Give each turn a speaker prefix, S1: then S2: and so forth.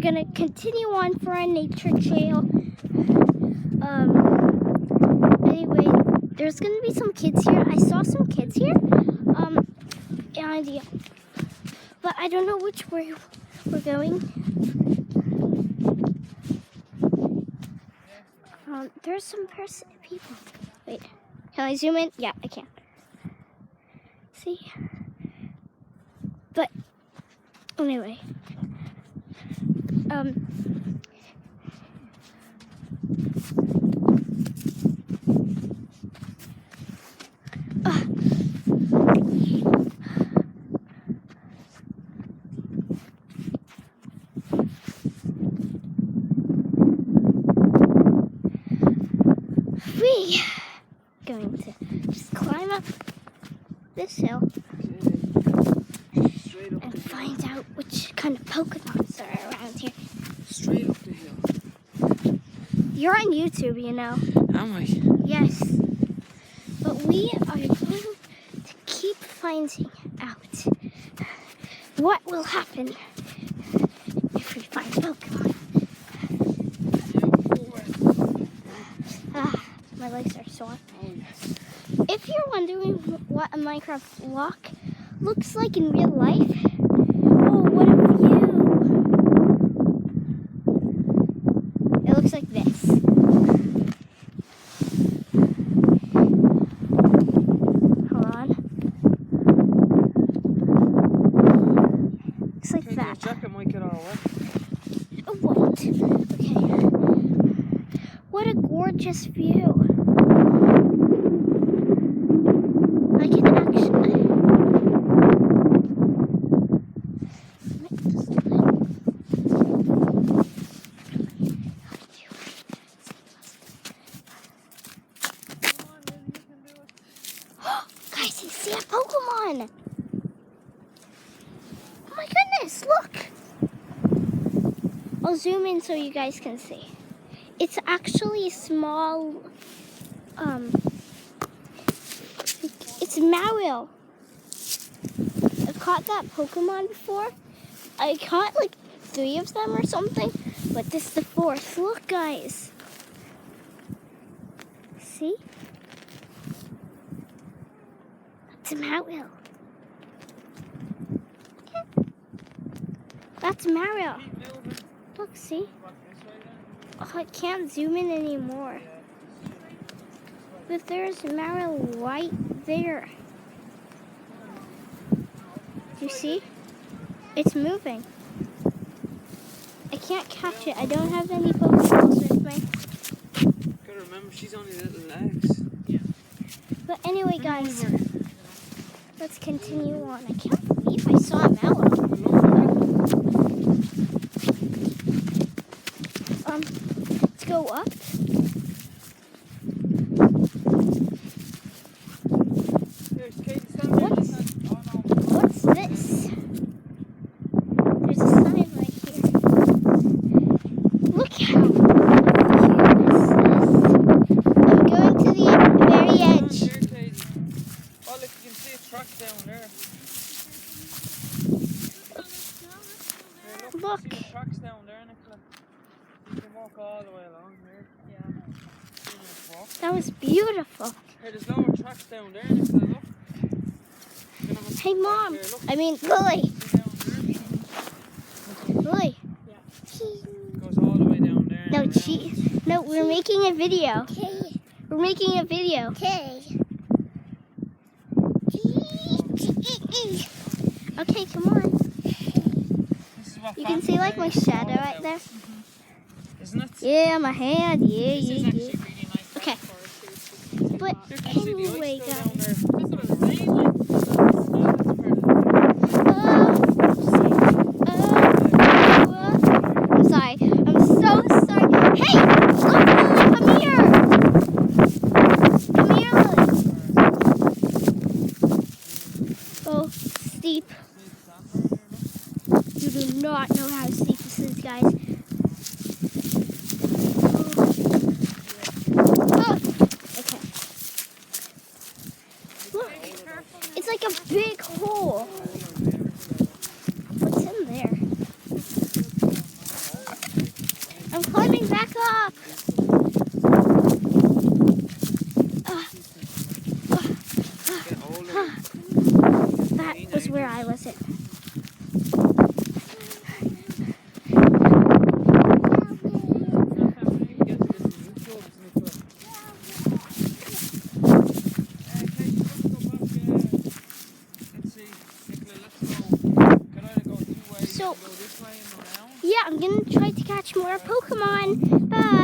S1: gonna continue on for our nature trail. Anyway, there's gonna be some kids here. I saw some kids here. And yeah, but I don't know which way we're going. There's some people. Wait, can I zoom in? Yeah, I can. See? But anyway, we going to just climb up this hill and find out which kind of Pokemons are around here.
S2: Straight up the hill.
S1: You're on YouTube, you know.
S2: Am I?
S1: Yes. But we are going to keep finding out what will happen if we find Pokemon. My legs are sore.
S2: Oh, yes.
S1: If you're wondering what a Minecraft block looks like in real life, oh, what a view! It looks like this. Hold on. Looks like that.
S2: Your jacket might get all wet.
S1: It won't. Okay. What a gorgeous view. I can actually... Guys, I see a Pokemon! Oh my goodness, look! I'll zoom in so you guys can see. It's actually a small, it's Marill. I've caught that Pokemon before. I caught like 3 of them or something, but this is the 4th. Look, guys. See? That's a Marill. That's Marill. Look, see? Oh, I can't zoom in anymore. But there's Marill right there. You see? It's moving. I can't catch it. I don't have any Pokeballs with me.
S2: Gotta remember, she's only little legs. Yeah.
S1: But anyway, guys, let's continue on. I can't believe I saw a Mallow. Let's go up. What's this? There's a sign right here. Look how cute is this? I'm going to the very edge.
S2: Oh, look, you can see a truck down there.
S1: Look.
S2: See the trucks down there, Nicola. You can walk all the way along here. Yeah.
S1: That was beautiful.
S2: Hey, there's no more trucks down there, Nicola, look.
S1: Hey, Mom. I mean, Lily. Lily.
S2: Goes all the way down there.
S1: No, we're making a video.
S3: Okay.
S1: We're making a video.
S3: Okay.
S1: Okay, come on. You can see like my shadow right there.
S2: Isn't it?
S1: Yeah, my hand. Yeah.
S2: Really nice.
S1: Okay. But anyway, guys. I'm sorry. I'm so sorry. Hey, look, Lily, come here. Come here, Lily. Oh, steep. You do not know how steep this is, guys. Oh. Okay. Look, it's like a big hole. What's in there? I'm climbing back up.
S2: Get older.
S1: That was where I was at. So, yeah, I'm gonna try to catch more Pokemon. Bye.